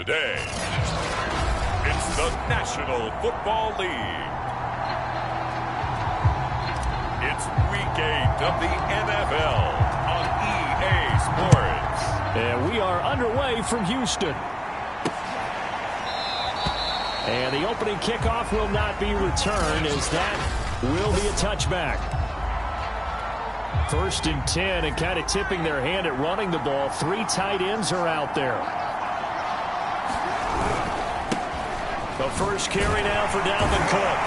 Today, it's the National Football League. It's Week 8 of the NFL on EA Sports. And we are underway from Houston. And the opening kickoff will not be returned, as that will be a touchback. 1st and 10, and kind of tipping their hand at running the ball. 3 tight ends are out there. The first carry now for Dalvin Cook.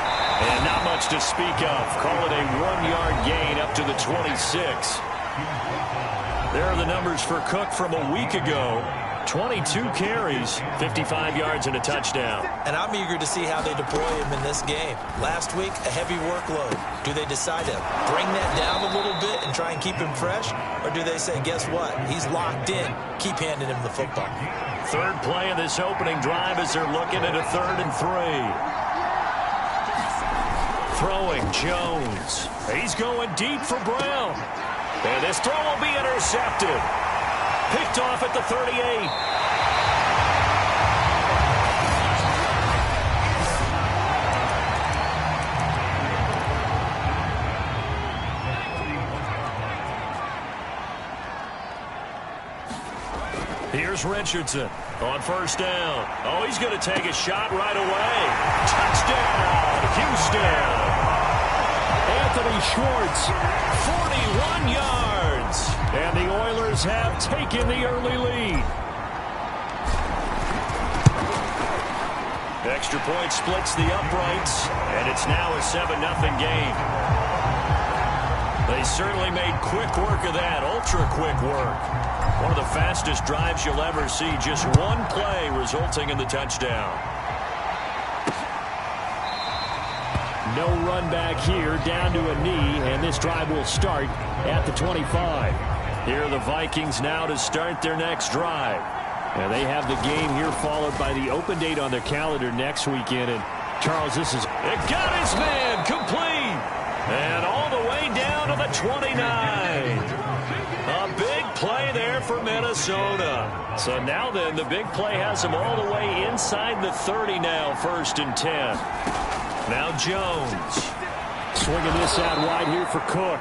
And not much to speak of. Call it a 1-yard gain up to the 26. There are the numbers for Cook from a week ago. 22 carries, 55 yards and a touchdown. And I'm eager to see how they deploy him in this game. Last week, a heavy workload. Do they decide to bring that down a little bit and try and keep him fresh? Or do they say, guess what? He's locked in. Keep handing him the football. Third play of this opening drive as they're looking at a 3rd and 3. Throwing Jones. He's going deep for Brown. And this throw will be intercepted. Picked off at the 38. Here's Richardson on 1st down. Oh, he's going to take a shot right away. Touchdown, Houston. Anthony Schwartz, 41 yards. And the Oilers have taken the early lead. Extra point splits the uprights, and it's now a 7-0 game. They certainly made quick work of that, ultra-quick work. One of the fastest drives you'll ever see, just one play resulting in the touchdown. No run back here, down to a knee, and this drive will start at the 25. Here are the Vikings now to start their next drive. And they have the game here followed by the open date on their calendar next weekend. And Charles, this is... It got his man complete! And all the way down to the 29. A big play there for Minnesota. So now then, the big play has them all the way inside the 30 now, 1st and 10. Now Jones. Swinging this out wide here for Cook.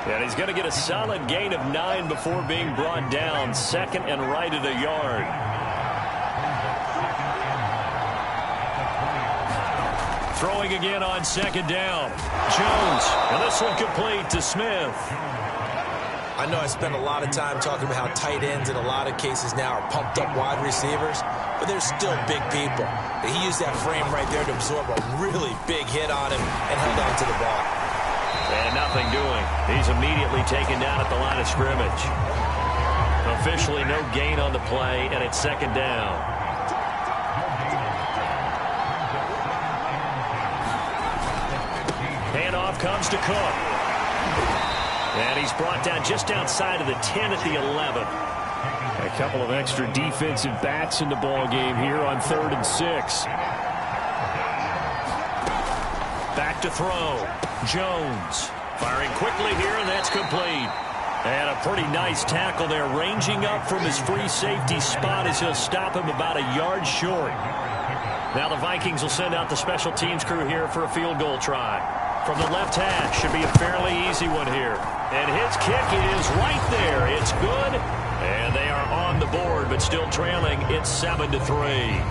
And he's going to get a solid gain of 9 before being brought down. 2nd and right at a yard. Throwing again on 2nd down. Jones. And this one complete to Smith. I know I spent a lot of time talking about how tight ends in a lot of cases now are pumped up wide receivers, but they're still big people. He used that frame right there to absorb a really big hit on him and held on to the ball. And nothing doing. He's immediately taken down at the line of scrimmage. Officially no gain on the play, and it's 2nd down. Handoff comes to Cook. And he's brought down just outside of the 10 at the 11. A couple of extra defensive backs in the ball game here on 3rd and 6. Back to throw. Jones firing quickly here, and that's complete. And a pretty nice tackle there, ranging up from his free safety spot as he'll stop him about a yard short. Now the Vikings will send out the special teams crew here for a field goal try. From the left hash, should be a fairly easy one here. And his kick is right there. It's good. And they are on the board, but still trailing. It's 7-3.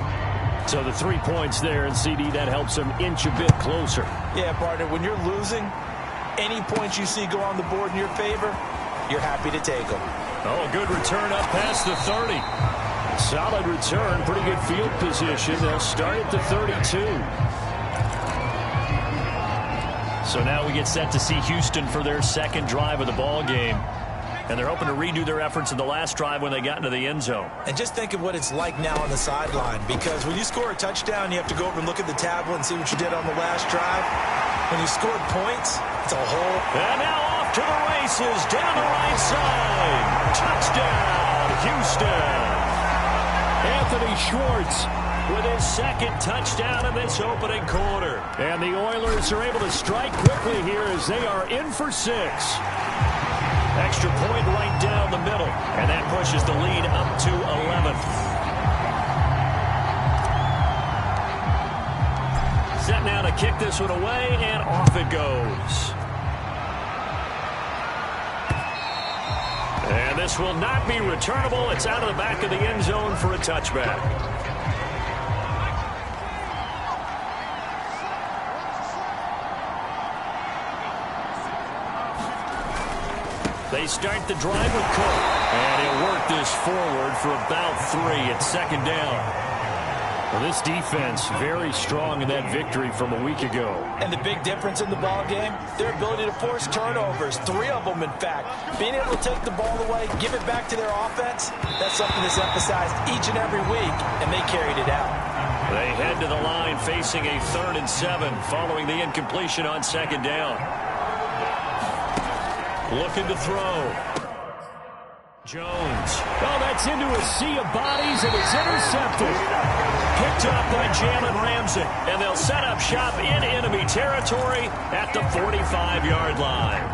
So the 3 points there, and CD, that helps them inch a bit closer. Yeah, partner, when you're losing, any points you see go on the board in your favor, you're happy to take them. Oh, good return up past the 30. Solid return, pretty good field position. They'll start at the 32. So now we get set to see Houston for their 2nd drive of the ball game. And they're hoping to redo their efforts in the last drive when they got into the end zone. And just think of what it's like now on the sideline, because when you score a touchdown, you have to go over and look at the tablet and see what you did on the last drive. When you scored points, it's a whole... And now off to the races, down the right side. Touchdown, Houston. Anthony Schwartz with his 2nd touchdown in this opening quarter. And the Oilers are able to strike quickly here as they are in for 6. Extra point right down the middle, and that pushes the lead up to 11. Set now to kick this one away, and off it goes. And this will not be returnable. It's out of the back of the end zone for a touchback. They start the drive with Cook. And he'll work this forward for about 3 at second down. Well, this defense very strong in that victory from a week ago. And the big difference in the ball game, their ability to force turnovers, 3 of them in fact. Being able to take the ball away, give it back to their offense, that's something that's emphasized each and every week, and they carried it out. They head to the line facing a 3rd and 7 following the incompletion on second down. Looking to throw. Jones. Oh, that's into a sea of bodies, and it's intercepted. Picked up by Jalen Ramsey. And they'll set up shop in enemy territory at the 45-yard line.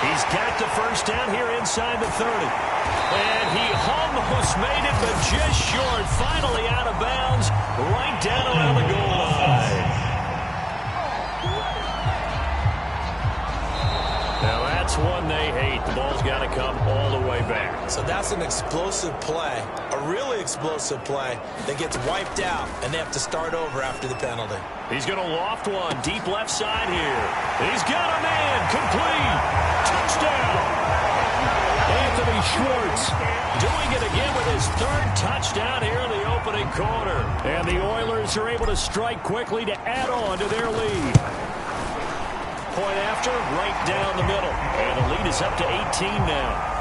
He's got the first down here inside the 30. And he almost made it, but just short. Finally out of bounds, right down around the goal line. Now that's one they hate. The ball's got to come all the way back. So that's an explosive play, a really explosive play that gets wiped out, and they have to start over after the penalty. He's going to loft one deep left side here. He's got a man, complete, touchdown. Anthony Schwartz doing it again with his 3rd touchdown here in the opening quarter. And the Oilers are able to strike quickly to add on to their lead. Point after, right down the middle. And the lead is up to 18 now.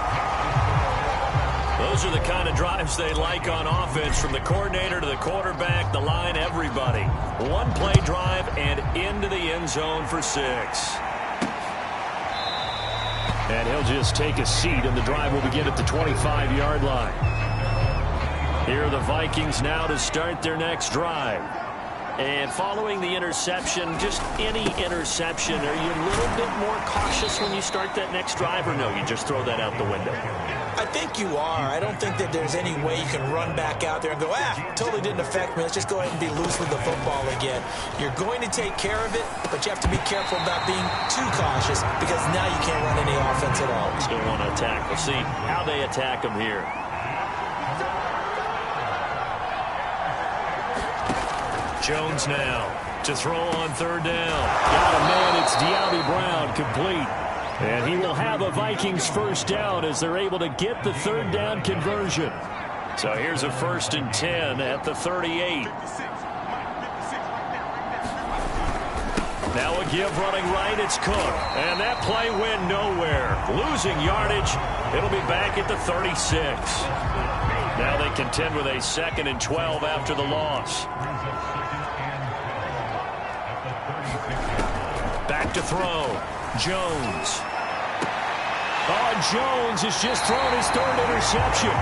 Those are the kind of drives they like on offense, from the coordinator to the quarterback, the line, everybody. One play drive and into the end zone for 6. And he'll just take a seat, and the drive will begin at the 25-yard line. Here are the Vikings now to start their next drive. And following the interception, just any interception, are you a little bit more cautious when you start that next drive, or no, you just throw that out the window? I think you are. I don't think that there's any way you can run back out there and go, totally didn't affect me. Let's just go ahead and be loose with the football again. You're going to take care of it, but you have to be careful about being too cautious, because now you can't run any offense at all. Still want to attack. We'll see how they attack them here. Jones now to throw on 3rd down. Got a man. It's De'Ami Brown, complete. And he will have a Vikings first down as they're able to get the 3rd down conversion. So here's a 1st and 10 at the 38. Now a give running right, it's Cook. And that play went nowhere. Losing yardage. It'll be back at the 36. Now they contend with a 2nd and 12 after the loss. Back to throw. Jones. Oh, Jones has just thrown his 3rd interception.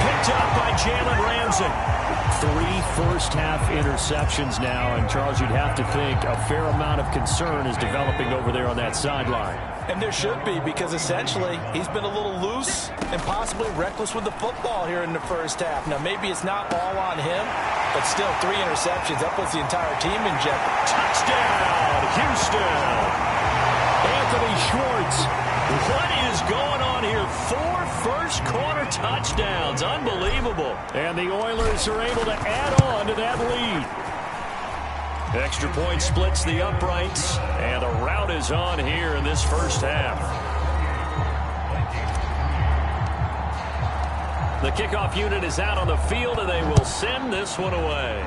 Picked up by Jalen Ramsey. 3 first-half interceptions now, and Charles, you'd have to think a fair amount of concern is developing over there on that sideline. And there should be, because essentially he's been a little loose and possibly reckless with the football here in the first half. Now, maybe it's not all on him, but still 3 interceptions. That puts the entire team in jeopardy. Touchdown, Houston. Anthony Schwartz. What is going on here? 4 first-quarter touchdowns. Unbelievable. And the Oilers are able to add on to that lead. Extra point splits the uprights, and the rout is on here in this first half. The kickoff unit is out on the field, and they will send this one away.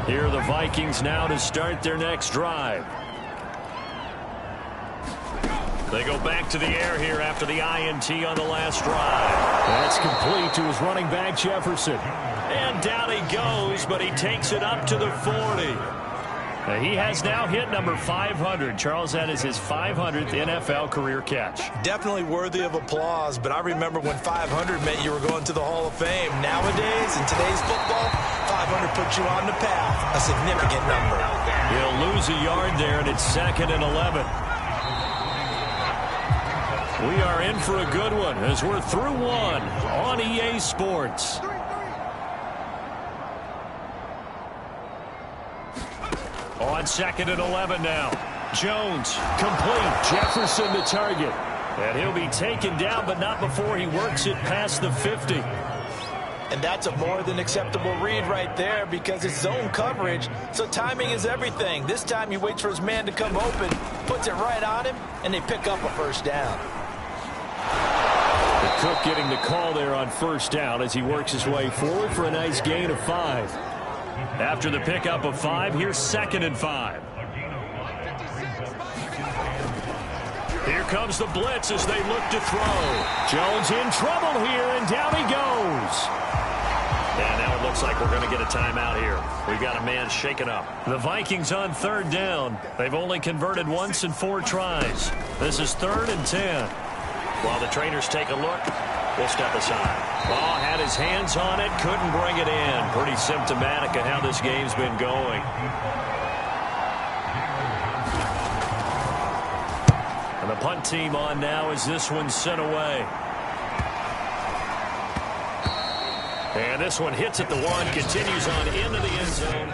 Here are the Vikings now to start their next drive. They go back to the air here after the INT on the last drive. That's complete to his running back, Jefferson. And down he goes, but he takes it up to the 40. He has now hit number 500. Charles, that is his 500th NFL career catch. Definitely worthy of applause, but I remember when 500 meant you were going to the Hall of Fame. Nowadays, in today's football, 500 puts you on the path, a significant number. He'll lose a yard there, and it's 2nd and 11. We are in for a good one as we're through one on EA Sports. On 2nd and 11 now. Jones, complete. Jefferson the target. And he'll be taken down, but not before he works it past the 50. And that's a more than acceptable read right there because it's zone coverage, so timing is everything. This time he waits for his man to come open, puts it right on him, and they pick up a first down. Cook getting the call there on first down as he works his way forward for a nice gain of 5. After the pickup of 5, here's 2nd and 5. Here comes the blitz as they look to throw. Jones in trouble here, and down he goes. And now it looks like we're going to get a timeout here. We've got a man shaken up. The Vikings on 3rd down. They've only converted once in 4 tries. This is 3rd and 10. While the trainers take a look, we'll step aside. Ball had his hands on it, couldn't bring it in. Pretty symptomatic of how this game's been going. And the punt team on now as this one's sent away. And this one hits at the 1, continues on into the end zone.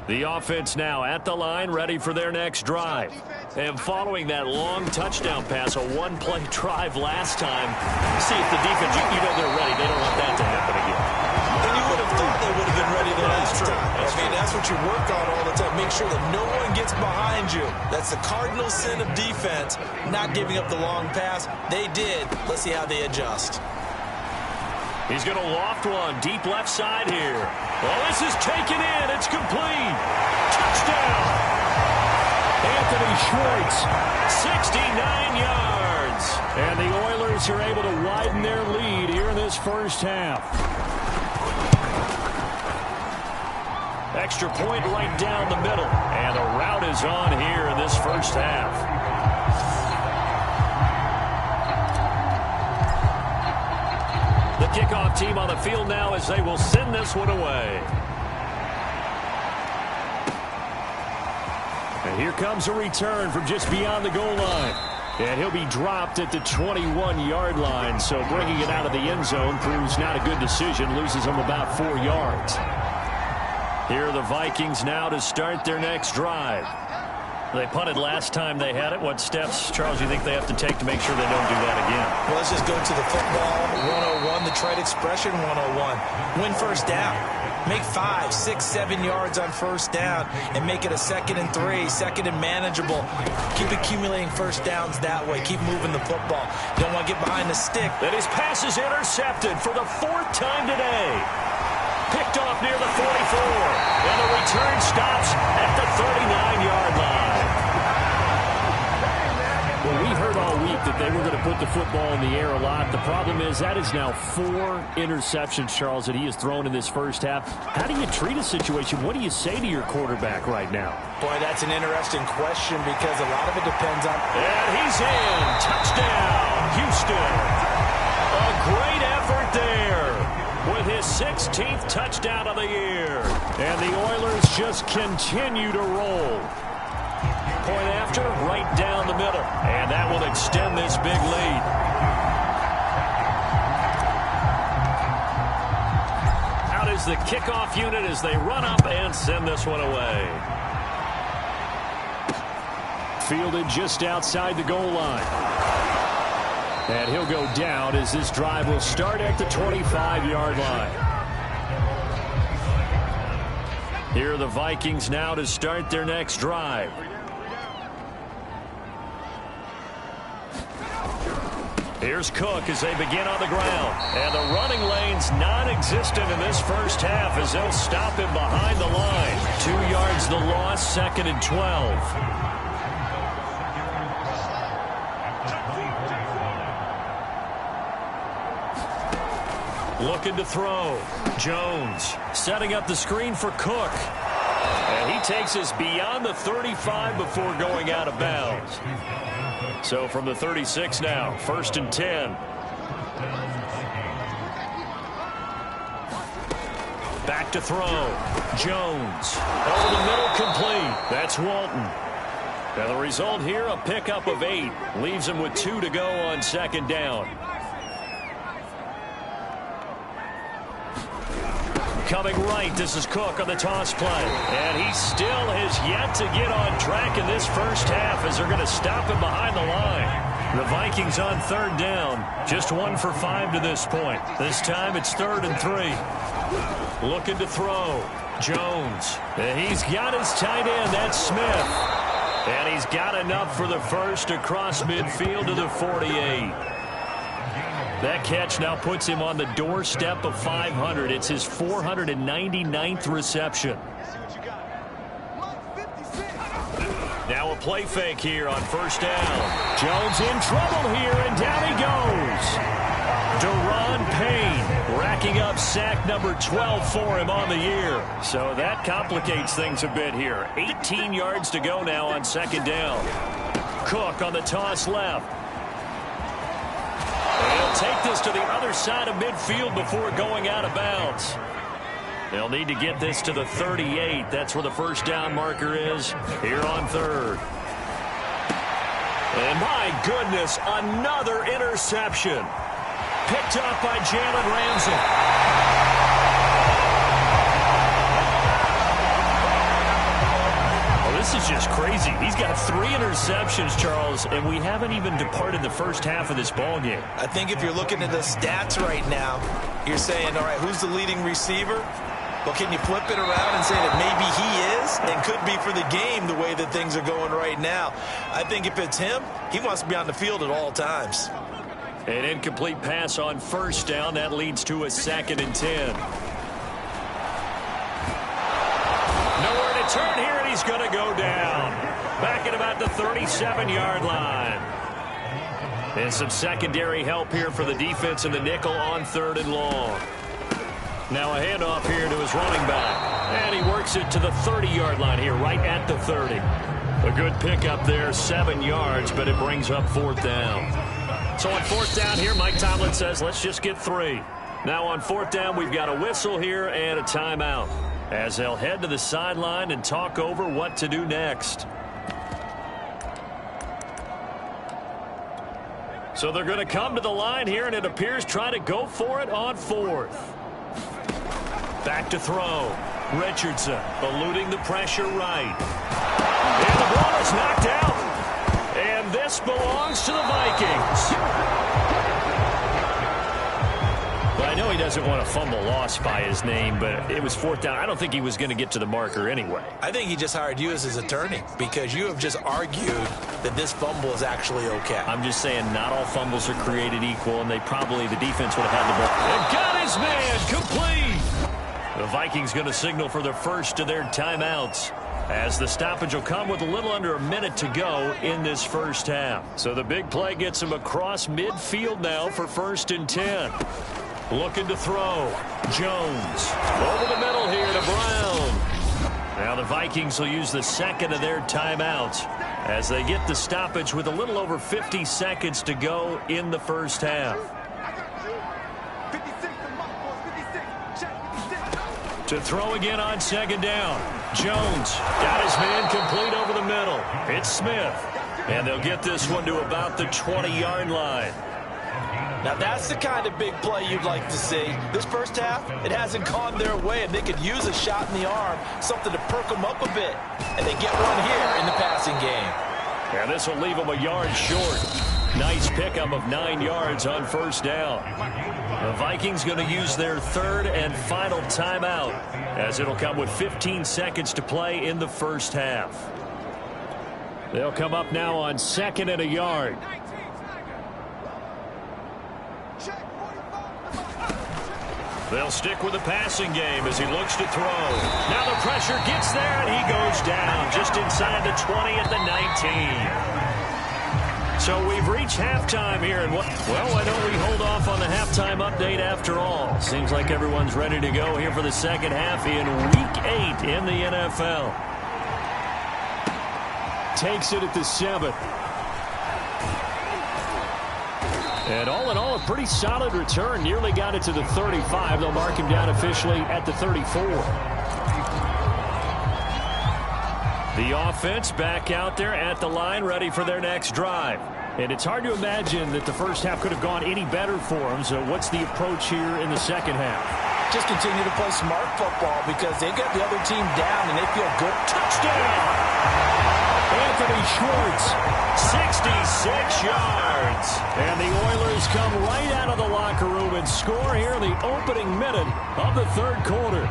The offense now at the line, ready for their next drive. And following that long touchdown pass, a one-play drive last time, see if the defense, you know they're ready. They don't want that to happen again. And you would have thought they would have been ready the last time. That's what you work on all the time. Make sure that no one gets behind you. That's the cardinal sin of defense, not giving up the long pass. They did. Let's see how they adjust. He's going to loft one deep left side here. Well, this is taken in. It's complete. Touchdown. Anthony Schwartz, 69 yards. And the Oilers are able to widen their lead here in this first half. Extra point right down the middle. And the route is on here in this first half. The kickoff team on the field now as they will send this one away. And here comes a return from just beyond the goal line. And he'll be dropped at the 21-yard line. So bringing it out of the end zone proves not a good decision. Loses him about 4 yards. Here are the Vikings now to start their next drive. They punted last time they had it. What steps, Charles, do you think they have to take to make sure they don't do that again? Well, let's just go to the football 101, the trade expression 101. Win first down. Make 5, 6, 7 yards on first down and make it a 2nd and 3, 2nd and manageable. Keep accumulating first downs that way. Keep moving the football. You don't want to get behind the stick. And his pass is intercepted for the 4th time today. Picked off near the 44. And the return stops at the 39-yard line. Well, we heard all week that they were going to put the football in the air a lot. The problem is that is now 4 interceptions, Charles, that he has thrown in this first half. How do you treat a situation? What do you say to your quarterback right now? Boy, that's an interesting question because a lot of it depends on... And he's in. Touchdown, Houston. A great effort there with his 16th touchdown of the year. And the Oilers just continue to roll. Point after, right down the middle. And that will extend this big lead. Out is the kickoff unit as they run up and send this one away. Fielded just outside the goal line. And he'll go down as this drive will start at the 25-yard line. Here are the Vikings now to start their next drive. Here's Cook as they begin on the ground. And the running lane's non-existent in this first half as they'll stop him behind the line. 2 yards the loss, 2nd and 12. Looking to throw. Jones setting up the screen for Cook. And he takes us beyond the 35 before going out of bounds. So from the 36 now, 1st and 10. Back to throw. Jones. Over the middle, complete. That's Walton. Now the result here, a pickup of 8. Leaves him with 2 to go on second down. Coming right, this is Cook on the toss play. And he still has yet to get on track in this first half as they're going to stop him behind the line. The Vikings on third down. Just 1 for 5 to this point. This time it's 3rd and 3. Looking to throw. Jones. And he's got his tight end. That's Smith. And he's got enough for the first across midfield to the 48. That catch now puts him on the doorstep of 500. It's his 499th reception. Now a play fake here on first down. Jones in trouble here, and down he goes. Daron Payne racking up sack number 12 for him on the year. So that complicates things a bit here. 18 yards to go now on second down. Cook on the toss left. He'll take this to the other side of midfield before going out of bounds. They'll need to get this to the 38. That's where the first down marker is here on third. And my goodness, another interception. Picked up by Jalen Ramsey. This is just crazy. He's got 3 interceptions, Charles, and we haven't even departed the first half of this ballgame. I think if you're looking at the stats right now, you're saying, all right, who's the leading receiver? Well, can you flip it around and say that maybe he is and could be for the game the way that things are going right now? I think if it's him, he wants to be on the field at all times. An incomplete pass on first down. That leads to a 2nd and 10. Nowhere to turn here, and he's going to go down. Back at about the 37-yard line. And some secondary help here for the defense in the nickel on 3rd and long. Now a handoff here to his running back. And he works it to the 30-yard line here, right at the 30. A good pickup there, 7 yards, but it brings up 4th down. So on 4th down here, Mike Tomlin says, let's just get 3. Now on 4th down, we've got a whistle here and a timeout, as they'll head to the sideline and talk over what to do next. So they're going to come to the line here, and it appears try to go for it on 4th. Back to throw. Richardson eluding the pressure right. And the ball is knocked out. And this belongs to the Vikings. Well, I know he doesn't want a fumble lost by his name, but it was 4th down. I don't think he was going to get to the marker anyway. I think he just hired you as his attorney because you have just argued that this fumble is actually okay. I'm just saying not all fumbles are created equal, and the defense would have had the ball. And got his man complete. The Vikings going to signal for the first of their timeouts, as the stoppage will come with a little under a minute to go in this first half. So the big play gets him across midfield now for 1st and 10. Looking to throw. Jones over the middle here to Brown. Now the Vikings will use the 2nd of their timeouts as they get the stoppage with a little over 50 seconds to go in the first half. To throw again on 2nd down. Jones got his man complete over the middle. It's Smith. And they'll get this one to about the 20-yard line. Now that's the kind of big play you'd like to see. This first half, it hasn't gone their way, and they could use a shot in the arm, something to perk them up a bit. And they get one here in the passing game. And this will leave them a yard short. Nice pickup of 9 yards on 1st down. The Vikings going to use their 3rd and final timeout, as it'll come with 15 seconds to play in the first half. They'll come up now on 2nd and a yard. They'll stick with the passing game as he looks to throw. Now the pressure gets there, and he goes down just inside the 20 at the 19. So we've reached halftime here, and well, why don't we hold off on the halftime update after all? Seems like everyone's ready to go here for the second half in Week 8 in the NFL. Takes it at the 7. And all in all, a pretty solid return. Nearly got it to the 35. They'll mark him down officially at the 34. The offense back out there at the line, ready for their next drive. And it's hard to imagine that the first half could have gone any better for them. So what's the approach here in the second half? Just continue to play smart football because they got the other team down and they feel good. Touchdown! Anthony Schwartz, 66 yards. And the Oilers come right out of the locker room and score here in the opening minute of the third quarter.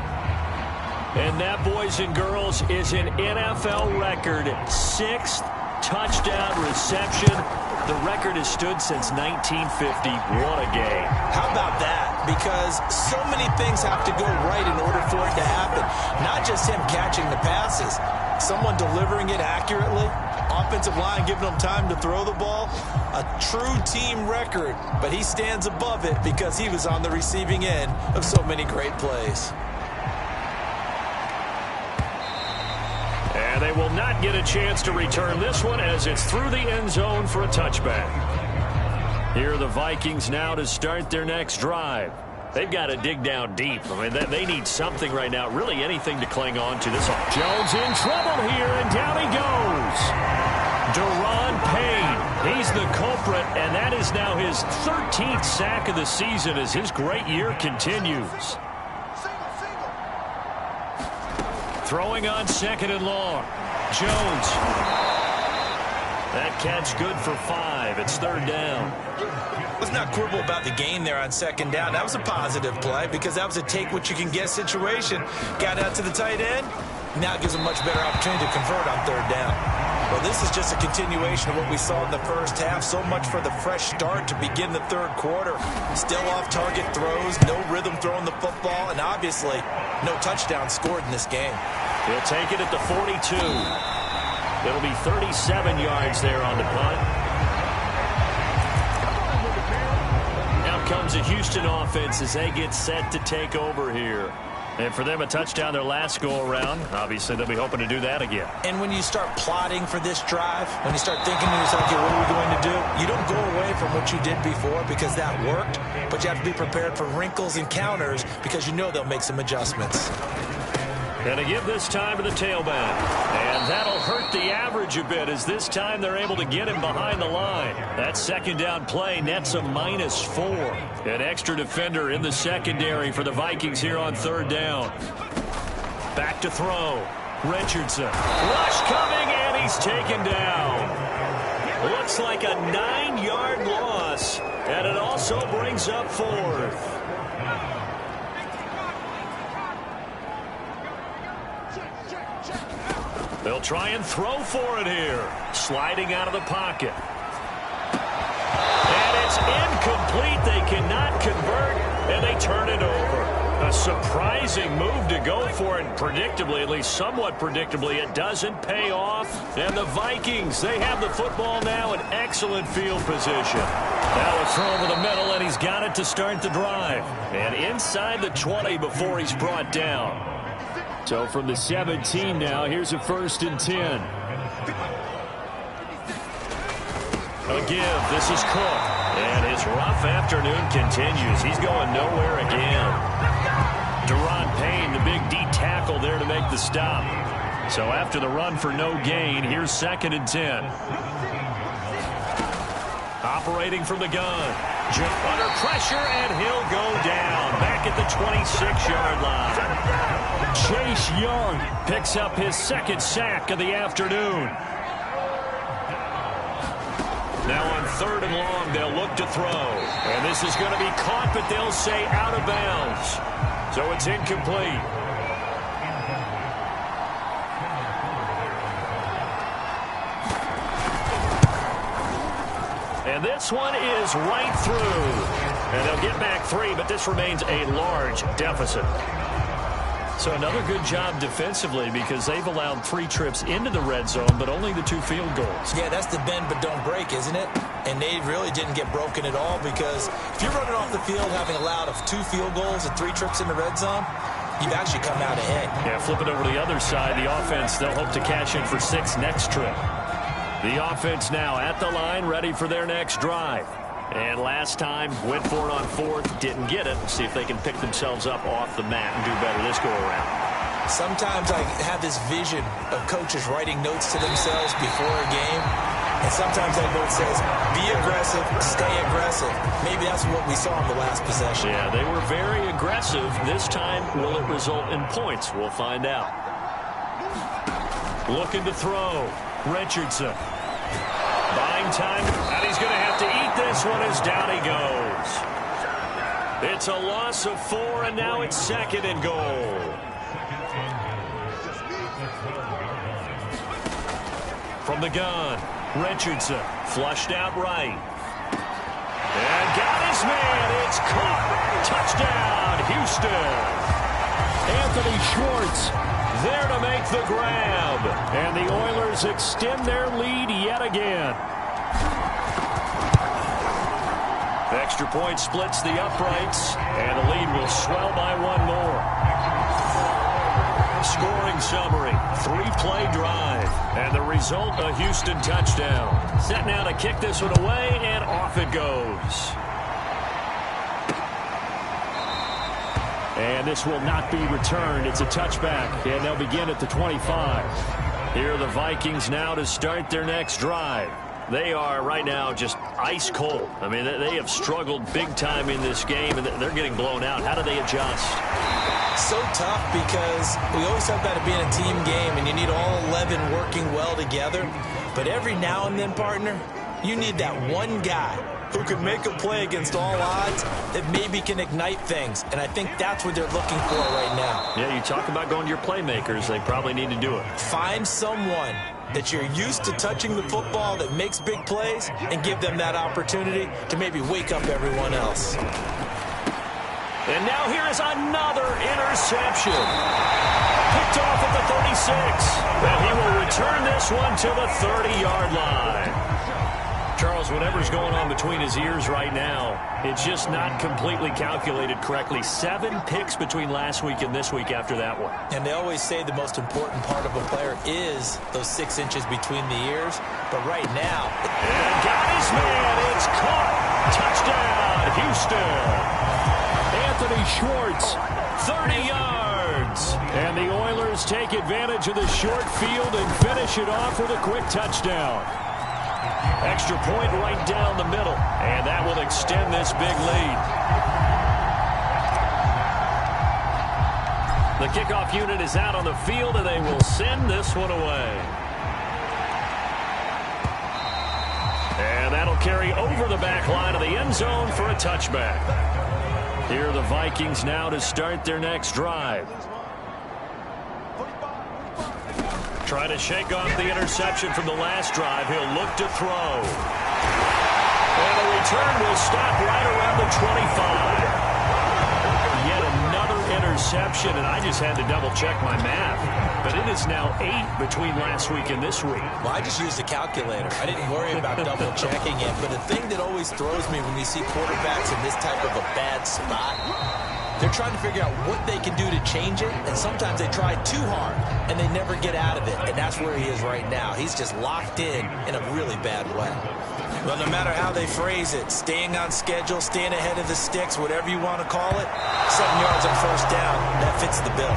And that, boys and girls, is an NFL record. 6th touchdown reception. The record has stood since 1950. What a game. How about that? Because so many things have to go right in order for it to happen. Not just him catching the passes. Someone delivering it accurately. Offensive line giving him time to throw the ball. A true team record. But he stands above it because he was on the receiving end of so many great plays. And they will not get a chance to return this one as it's through the end zone for a touchback. Here are the Vikings now to start their next drive. They've got to dig down deep. I mean, they need something right now, really anything to cling on to. This Jones in trouble here, and down he goes. Daron Payne, he's the culprit, and that is now his 13th sack of the season as his great year continues. Throwing on 2nd and long. Jones. That catch good for 5. It's 3rd down. Let's not quibble about the gain there on 2nd down. That was a positive play because that was a take-what-you-can-get situation. Got out to the tight end. Now it gives him much better opportunity to convert on 3rd down. Well, this is just a continuation of what we saw in the first half. So much for the fresh start to begin the third quarter. Still off-target throws, no rhythm throwing the football, and obviously no touchdown scored in this game. He'll take it at the 42. It'll be 37 yards there on the punt. Now comes the Houston offense as they get set to take over here. And for them, a touchdown their last go-around. Obviously, they'll be hoping to do that again. And when you start plotting for this drive, when you start thinking to yourself, okay, what are we going to do? You don't go away from what you did before because that worked, but you have to be prepared for wrinkles and counters because you know they'll make some adjustments. And to give this time to the tailback. And that'll hurt the average a bit as this time they're able to get him behind the line. That 2nd down play nets a -4. An extra defender in the secondary for the Vikings here on 3rd down. Back to throw. Richardson. Rush coming, and he's taken down. Looks like a 9-yard loss. And it also brings up 4th. They'll try and throw for it here. Sliding out of the pocket. And it's incomplete. They cannot convert, and they turn it over. A surprising move to go for it. Predictably, at least somewhat predictably, it doesn't pay off. And the Vikings, they have the football now in excellent field position. Now a throw over the middle, and he's got it to start the drive. And inside the 20 before he's brought down. So from the 17 now, here's a 1st and 10. A give. This is Cook. And his rough afternoon continues. He's going nowhere again. Daron Payne, the big D tackle there to make the stop. So after the run for no gain, here's 2nd and 10. Operating from the gun. Under pressure, and he'll go down. Back at the 26-yard line. Chase Young picks up his 2nd sack of the afternoon. Now on 3rd and long, they'll look to throw. And this is going to be caught, but they'll say out of bounds. So it's incomplete. And this one is right through. And they'll get back 3, but this remains a large deficit. So another good job defensively because they've allowed 3 trips into the red zone, but only the 2 field goals. Yeah, that's the bend but don't break, isn't it? And they really didn't get broken at all because if you're running off the field having allowed 2 field goals and 3 trips in the red zone, you've actually come out ahead. Yeah, flip it over to the other side. The offense, they'll hope to cash in for 6 next trip. The offense now at the line, ready for their next drive. And last time, went for it on fourth, didn't get it. See if they can pick themselves up off the mat and do better this go-around. Sometimes I have this vision of coaches writing notes to themselves before a game. And sometimes that note says, be aggressive, stay aggressive. Maybe that's what we saw in the last possession. Yeah, they were very aggressive. This time, will it result in points? We'll find out. Looking to throw. Richardson. Buying time, and he's going to have to eat this one as down he goes. It's a loss of 4, and now it's 2nd and goal. From the gun, Richardson flushed out right. And got his man. It's caught. Touchdown, Houston. Anthony Schwartz there to make the grab. And the Oilers extend their lead yet again. Extra point splits the uprights, and the lead will swell by 1 more. Scoring summary, 3-play drive, and the result, a Houston touchdown. Set now to kick this one away, and off it goes. And this will not be returned. It's a touchback, and they'll begin at the 25. Here are the Vikings now to start their next drive. They are right now just ice cold. I mean, they have struggled big time in this game, and they're getting blown out. How do they adjust? So tough because we always talk about it being a team game, and you need all 11 working well together. But every now and then, partner, you need that one guy who can make a play against all odds that maybe can ignite things. And I think that's what they're looking for right now. Yeah, you talk about going to your playmakers. They probably need to do it. Find someone that you're used to touching the football that makes big plays and give them that opportunity to maybe wake up everyone else. And now here is another interception. Picked off at the 36. And he will return this one to the 30-yard line. Charles, whatever's going on between his ears right now, it's just not completely calculated correctly. 7 picks between last week and this week after that one. And they always say the most important part of a player is those 6 inches between the ears. But right now... And got his man. It's caught. Touchdown, Houston. Anthony Schwartz, 30 yards. And the Oilers take advantage of the short field and finish it off with a quick touchdown. Extra point right down the middle, and that will extend this big lead. The kickoff unit is out on the field, and they will send this one away. And that'll carry over the back line of the end zone for a touchback. Here are the Vikings now to start their next drive. Try to shake off the interception from the last drive. He'll look to throw. And the return will stop right around the 25. Yet another interception, and I just had to double-check my math. But it is now 8 between last week and this week. Well, I just used a calculator. I didn't worry about double-checking it. But the thing that always throws me when you see quarterbacks in this type of a bad spot, they're trying to figure out what they can do to change it, and sometimes they try too hard, and they never get out of it, and that's where he is right now. He's just locked in a really bad way. Well, no matter how they phrase it, staying on schedule, staying ahead of the sticks, whatever you want to call it, 7 yards on first down, that fits the bill.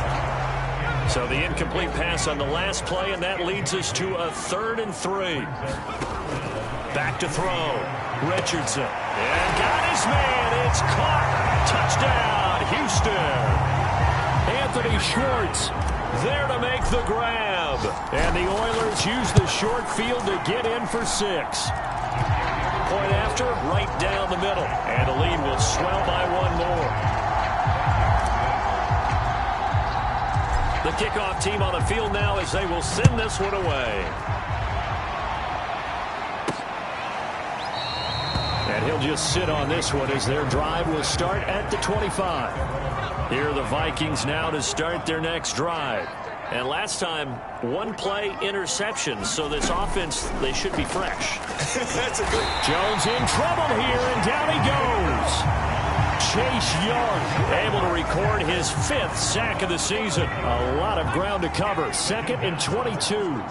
So the incomplete pass on the last play, and that leads us to a 3rd and 3. Back to throw. Richardson. And got his man. It's caught. Touchdown, Houston. Anthony Schwartz there to make the grab. And the Oilers use the short field to get in for 6. Point after, right down the middle. And the lead will swell by 1 more. The kickoff team on the field now as they will send this one away. And he'll just sit on this one as their drive will start at the 25. Here are the Vikings now to start their next drive. And last time, 1-play interception, so this offense, they should be fresh. That's a good... Jones in trouble here, and down he goes. Chase Young able to record his 5th sack of the season. A lot of ground to cover. 2nd and 22.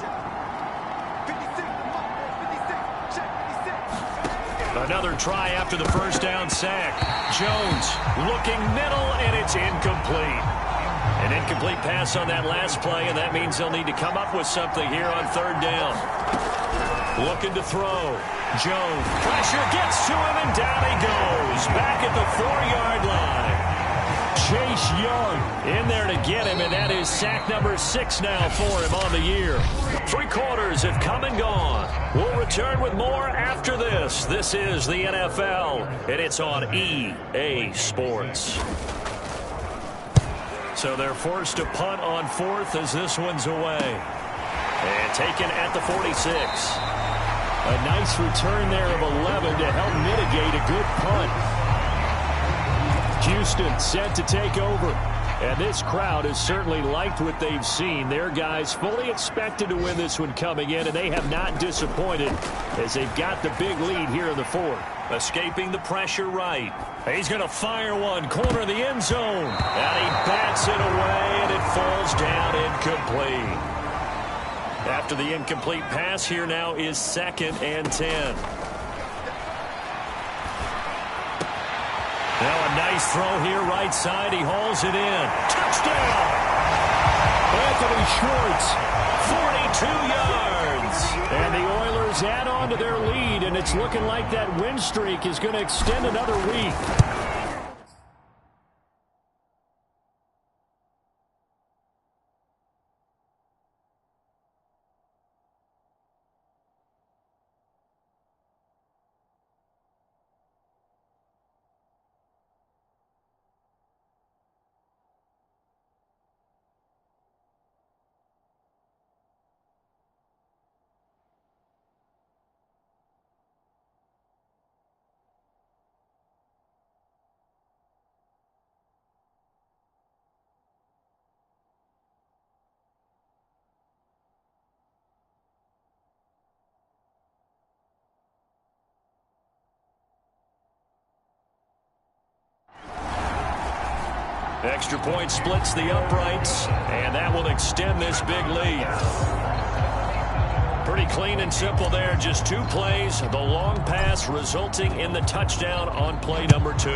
Another try after the first down sack. Jones looking middle, and it's incomplete. An incomplete pass on that last play, and that means they'll need to come up with something here on third down. Looking to throw. Jones, pressure gets to him, and down he goes. Back at the 4-yard line. Chase Young in there to get him, and that is sack number 6 now for him on the year. 3 quarters have come and gone. We'll return with more after this. This is the NFL, and it's on EA Sports. So they're forced to punt on 4th as this one's away. And taken at the 46. A nice return there of 11 to help mitigate a good punt. Houston set to take over. And this crowd has certainly liked what they've seen. Their guys fully expected to win this one coming in, and they have not disappointed as they've got the big lead here in the 4th. Escaping the pressure right. He's going to fire one, corner of the end zone. And he bats it away, and it falls down incomplete. After the incomplete pass, here now is 2nd and 10. Now a nice throw here, right side. He hauls it in. Touchdown! Anthony Schwartz, 42 yards. And the Oilers add on to their lead, and it's looking like that win streak is going to extend another week. Extra point splits the uprights, and that will extend this big lead. Pretty clean and simple there. Just 2 plays. The long pass resulting in the touchdown on play number 2.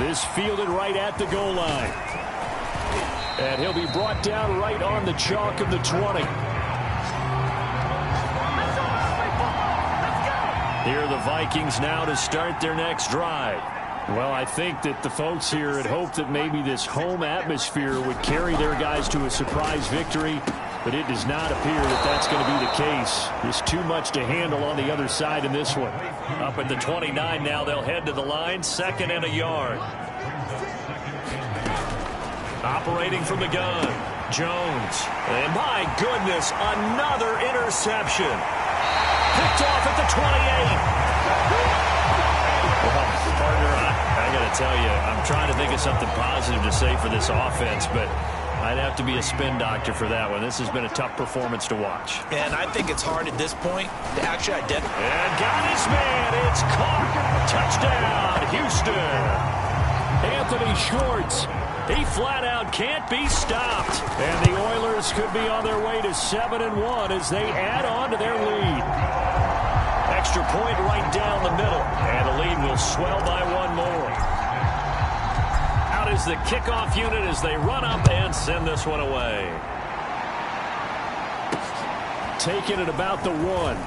This fielded right at the goal line. And he'll be brought down right on the chalk of the 20. Here are the Vikings now to start their next drive. Well, I think that the folks here had hoped that maybe this home atmosphere would carry their guys to a surprise victory, but it does not appear that that's going to be the case. There's too much to handle on the other side in this one. Up at the 29 now, they'll head to the line, 2nd and a yard. Operating from the gun, Jones. And my goodness, another interception. Picked off at the 28. Well, partner, I got to tell you, I'm trying to think of something positive to say for this offense, but I'd have to be a spin doctor for that one. This has been a tough performance to watch. And I think it's hard at this point to actually identify. And got his man. It's caught. Touchdown, Houston. Anthony Schwartz. He flat out can't be stopped. And the Oilers could be on their way to 7-1 as they add on to their lead. Extra point right down the middle. And the lead will swell by 1 more. Out is the kickoff unit as they run up and send this one away. Taking it about the 1.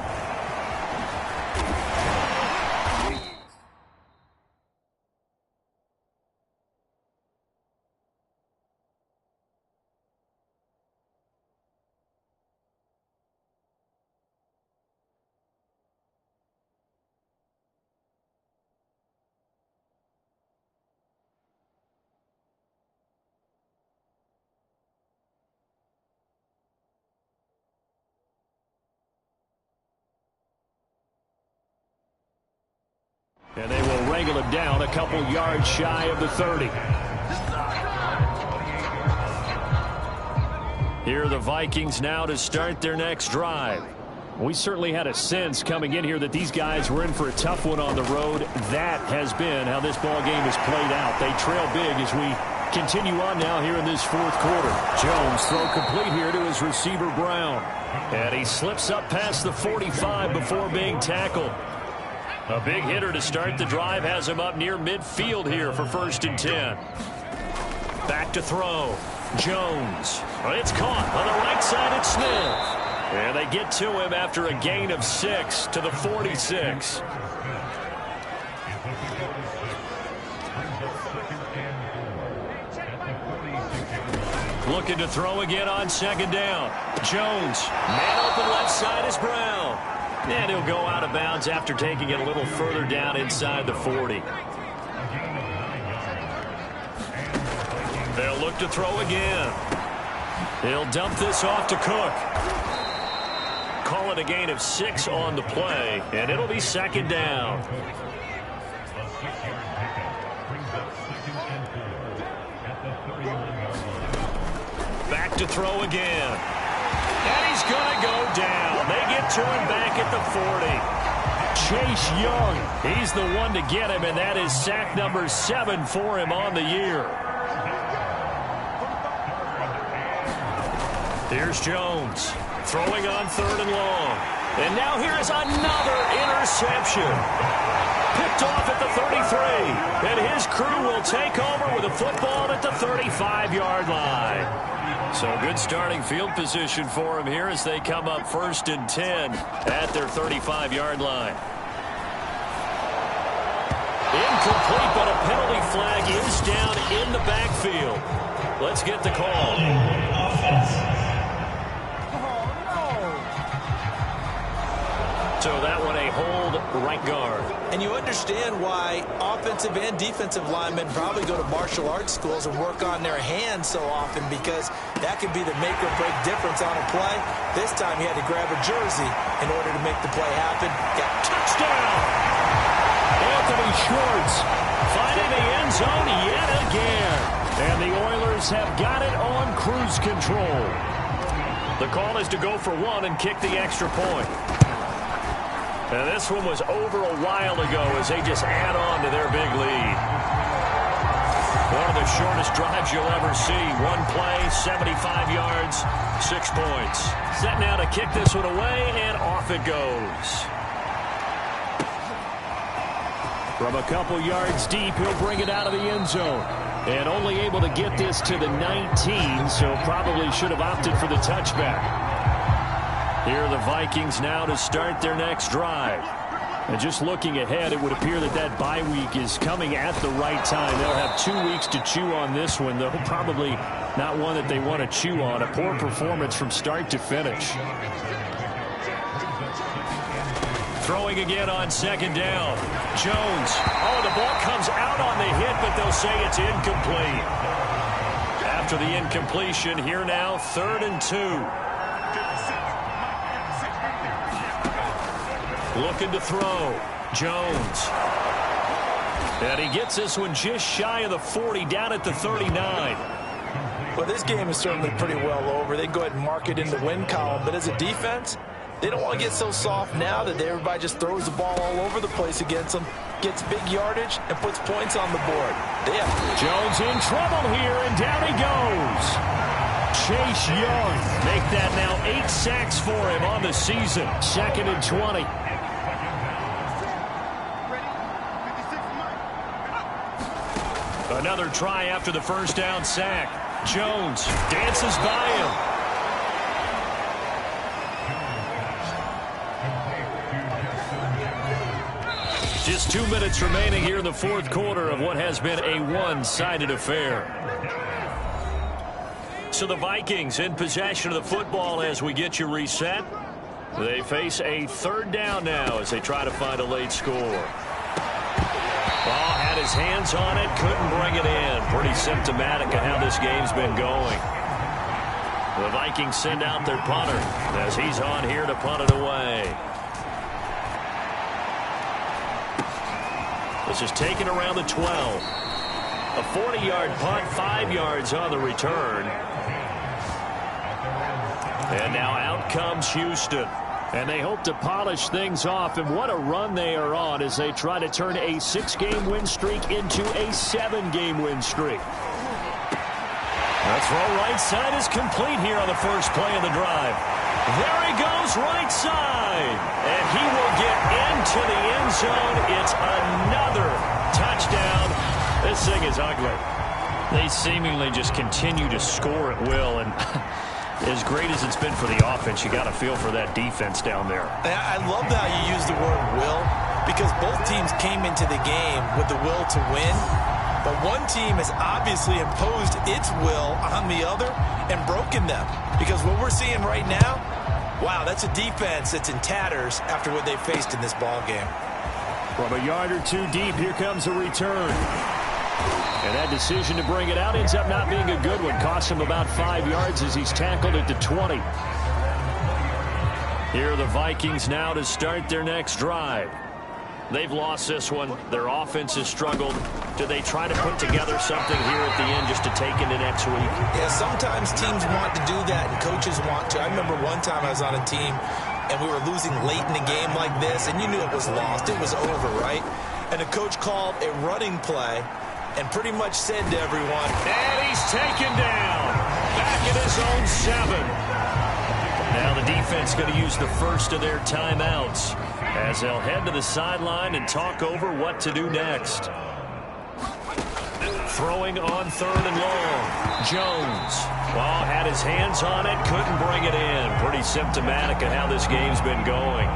And they will wrangle him down a couple yards shy of the 30. Here are the Vikings now to start their next drive. We certainly had a sense coming in here that these guys were in for a tough one on the road. That has been how this ball game has played out. They trail big as we Continue on now here in this fourth quarter. Jones throw complete here to his receiver Brown. And he slips up past the 45 before being tackled. A big hitter to start the drive has him up near midfield here for 1st and 10. Back to throw. Jones. It's caught on the right side. It's Smith. And they get to him after a gain of 6 to the 46. Looking to throw again on 2nd down. Jones. Man open left side is Brown. And he'll go out of bounds after taking it a little further down inside the 40. They'll look to throw again. He'll dump this off to Cook. Call it a gain of 6 on the play, and it'll be 2nd down. Back to throw again. And he's going to go down. They get to him back at the 40. Chase Young, he's the one to get him, and that is sack number 7 for him on the year. Here's Jones, throwing on 3rd and long. And now here's another interception. Picked off at the 33. And his crew will take over with a football at the 35-yard line. So good starting field position for him here as they come up 1st and 10 at their 35-yard line. Incomplete, but a penalty flag is down in the backfield. Let's get the call. So that one a hold right guard. And you understand why offensive and defensive linemen probably go to martial arts schools and work on their hands so often, because that could be the make or break difference on a play. This time he had to grab a jersey in order to make the play happen. Got touchdown! Anthony Schwartz finding the end zone yet again. And the Oilers have got it on cruise control. The call is to go for 1 and kick the extra point. And this one was over a while ago as they just add on to their big lead. One of the shortest drives you'll ever see. One play, 75 yards, 6 points. Set now to kick this one away, and off it goes. From a couple yards deep, he'll bring it out of the end zone. And only able to get this to the 19, so probably should have opted for the touchback. Here are the Vikings now to start their next drive. And just looking ahead, it would appear that that bye week is coming at the right time. They'll have 2 weeks to chew on this one, though probably not one that they want to chew on. A poor performance from start to finish. Throwing again on 2nd down. Jones. Oh, the ball comes out on the hit, but they'll say it's incomplete. After the incompletion, here now, 3rd and 2. Looking to throw. Jones. And he gets this one just shy of the 40, down at the 39. Well, this game is certainly pretty well over. They can go ahead and mark it in the win column. But as a defense, they don't want to get so soft now that everybody just throws the ball all over the place against them, gets big yardage, and puts points on the board. Jones in trouble here, and down he goes. Chase Young make that now 8 sacks for him on the season. 2nd and 20. Another try after the 1st down sack. Jones dances by him. Just 2 minutes remaining here in the 4th quarter of what has been a one-sided affair. So the Vikings in possession of the football as we get you reset. They face a 3rd down now as they try to find a late score. Ball had his hands on it, couldn't bring it in. Pretty symptomatic of how this game's been going. The Vikings send out their punter as he's on here to punt it away. This is taken around the 12. A 40-yard punt, 5 yards on the return. And now out comes Houston. And they hope to polish things off, and what a run they are on as they try to turn a 6-game win streak into a 7-game win streak. The throw right side is complete here on the first play of the drive. There he goes right side. And he will get into the end zone. It's another touchdown. This thing is ugly. They seemingly just continue to score at will. And as great as it's been for the offense, you got to feel for that defense down there. I love how you use the word will, because both teams came into the game with the will to win. But one team has obviously imposed its will on the other and broken them. Because what we're seeing right now, wow, that's a defense that's in tatters after what they faced in this ball game. From a yard or two deep, here comes a return. And that decision to bring it out ends up not being a good one. Costs him about 5 yards as he's tackled at the 20. Here are the Vikings now to start their next drive. They've lost this one. Their offense has struggled. Do they try to put together something here at the end just to take into next week? Yeah, sometimes teams want to do that and coaches want to. I remember one time I was on a team and we were losing late in the game like this, and you knew it was lost. It was over, right? And the coach called a running play and pretty much said to everyone, and he's taken down. Back at his own 7. Now the defense going to use the first of their timeouts as they'll head to the sideline and talk over what to do next. Throwing on 3rd and long. Jones. Well, had his hands on it, couldn't bring it in. Pretty symptomatic of how this game's been going.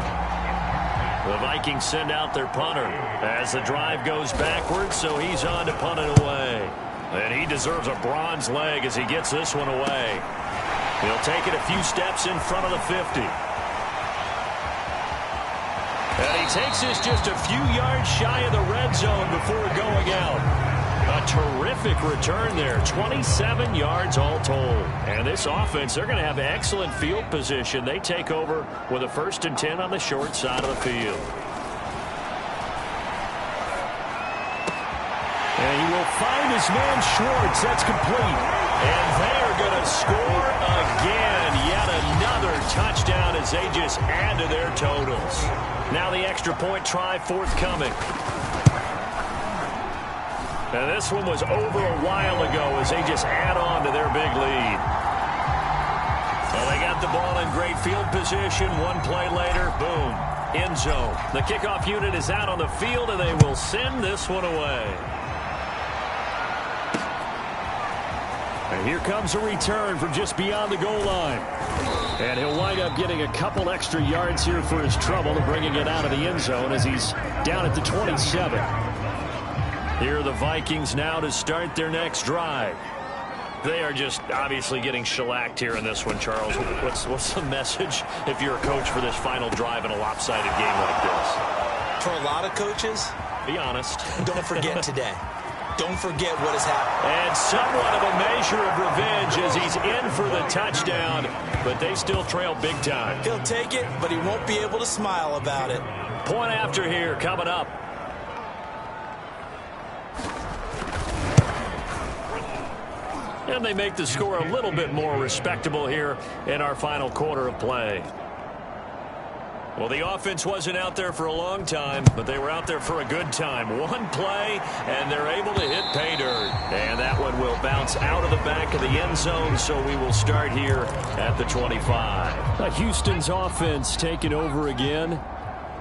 The Vikings send out their punter as the drive goes backwards, so he's on to punt it away. And he deserves a bronze leg as he gets this one away. He'll take it a few steps in front of the 50. And he takes this just a few yards shy of the red zone before going out. A terrific return there. 27 yards all told. And this offense, they're going to have excellent field position. They take over with a 1st and 10 on the short side of the field. And he will find his man Schwartz. That's complete. And they are going to score again. Yet another touchdown as they just add to their totals. Now the extra point try forthcoming. And this one was over a while ago as they just add on to their big lead. Well, they got the ball in great field position. One play later, boom, end zone. The kickoff unit is out on the field, and they will send this one away. And here comes a return from just beyond the goal line. And he'll wind up getting a couple extra yards here for his trouble and bringing it out of the end zone as he's down at the 27. Here are the Vikings now to start their next drive. They are just obviously getting shellacked here in this one, Charles. What's the message if you're a coach for this final drive in a lopsided game like this? For a lot of coaches, be honest. Don't forget today. Don't forget what has happened. And somewhat of a measure of revenge as he's in for the touchdown, but they still trail big time. He'll take it, but he won't be able to smile about it. Point after here coming up. And they make the score a little bit more respectable here in our final quarter of play. Well, the offense wasn't out there for a long time, but they were out there for a good time. One play, and they're able to hit pay dirt. And that one will bounce out of the back of the end zone, so we will start here at the 25. Houston's offense taking over again.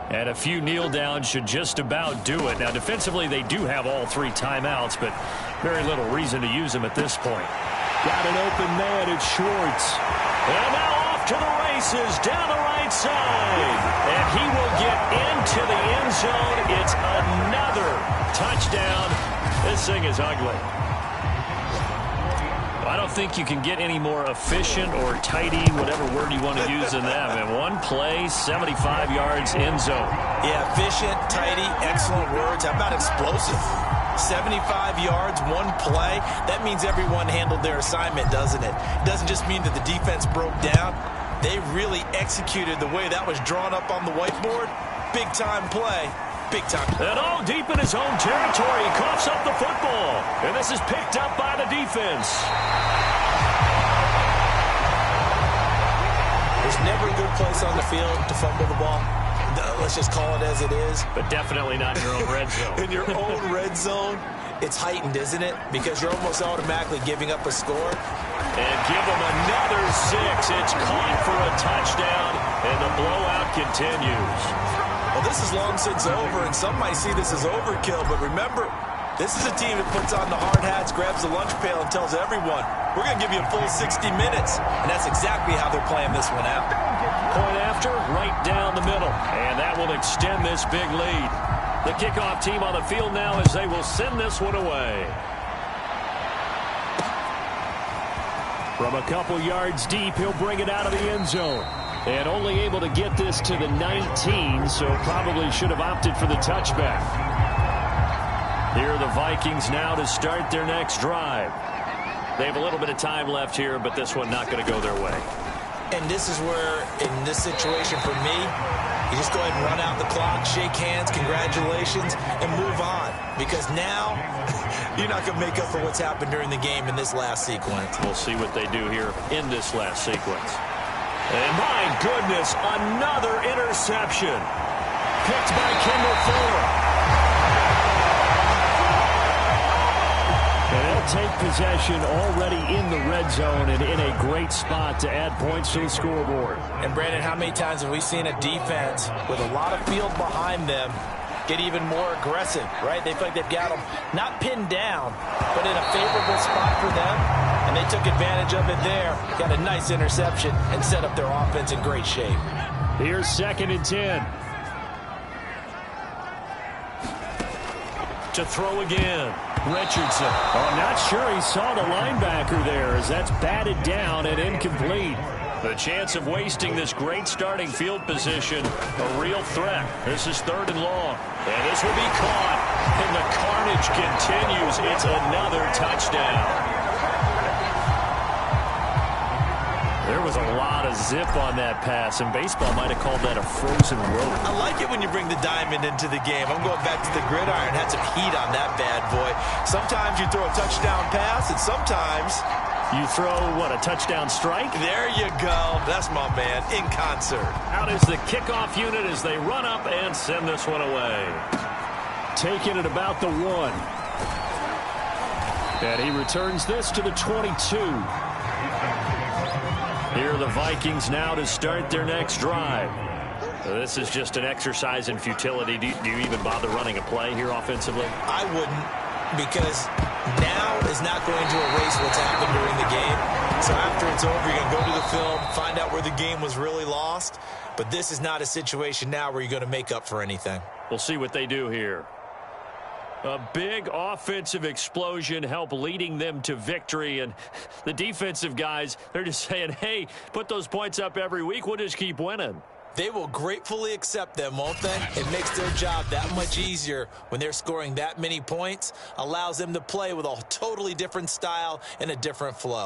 And a few kneel downs should just about do it. Now, defensively, they do have all 3 timeouts, but very little reason to use them at this point. Got an open man, it's Schwartz. And now off to the races, down the right side. And he will get into the end zone. It's another touchdown. This thing is ugly. I don't think you can get any more efficient or tidy, whatever word you want to use in that. And one play, 75 yards, end zone. Yeah, efficient, tidy, excellent words. How about explosive? 75 yards, one play. That means everyone handled their assignment, doesn't it? It doesn't just mean that the defense broke down. They really executed the way that was drawn up on the whiteboard. Big-time play. Big time. And all deep in his own territory. He coughs up the football. And this is picked up by the defense. There's never a good place on the field to fumble the ball. Let's just call it as it is. But definitely not in your own red zone. In your own red zone. it's heightened, isn't it? Because you're almost automatically giving up a score. And give them another 6. It's caught for a touchdown, and the blowout continues. Well, this is long since over, and some might see this as overkill, but remember, this is a team that puts on the hard hats, grabs the lunch pail, and tells everyone, we're going to give you a full 60 minutes. And that's exactly how they're playing this one out. Point after, right down the middle. And that will extend this big lead. The kickoff team on the field now as they will send this one away. From a couple yards deep, he'll bring it out of the end zone. And only able to get this to the 19, so probably should have opted for the touchback. Here are the Vikings now to start their next drive. They have a little bit of time left here, but this one not going to go their way. And this is where, in this situation for me, you just go ahead and run out the clock, shake hands, congratulations, and move on. Because now, you're not going to make up for what's happened during the game in this last sequence. We'll see what they do here in this last sequence. And my goodness, another interception. Picked by Kendall Fuller. And they'll take possession already in the red zone and in a great spot to add points to the scoreboard. And Brandon, how many times have we seen a defense with a lot of field behind them get even more aggressive, right? They feel like they've got them not pinned down, but in a favorable spot for them, and they took advantage of it there. Got a nice interception and set up their offense in great shape. Here's 2nd and 10. To throw again. Richardson. Oh, I'm not sure he saw the linebacker there as that's batted down and incomplete. The chance of wasting this great starting field position, a real threat. This is 3rd and long. And this will be caught. And the carnage continues. It's another touchdown. There was a lot of zip on that pass, and baseball might have called that a frozen rope. I like it when you bring the diamond into the game. I'm going back to the gridiron. Had some heat on that bad boy. Sometimes you throw a touchdown pass, and sometimes you throw, what, a touchdown strike? There you go. That's my man, in concert. Out is the kickoff unit as they run up and send this one away. Taking it about the 1. And he returns this to the 22. Here are the Vikings now to start their next drive. This is just an exercise in futility. Do you even bother running a play here offensively? I wouldn't, because now is not going to erase what's happened during the game. So after it's over, you're going to go to the film, find out where the game was really lost. But this is not a situation now where you're going to make up for anything. We'll see what they do here. A big offensive explosion helped leading them to victory. And the defensive guys, they're just saying, hey, put those points up every week. We'll just keep winning. They will gratefully accept them, won't they? It makes their job that much easier when they're scoring that many points. Allows them to play with a totally different style and a different flow.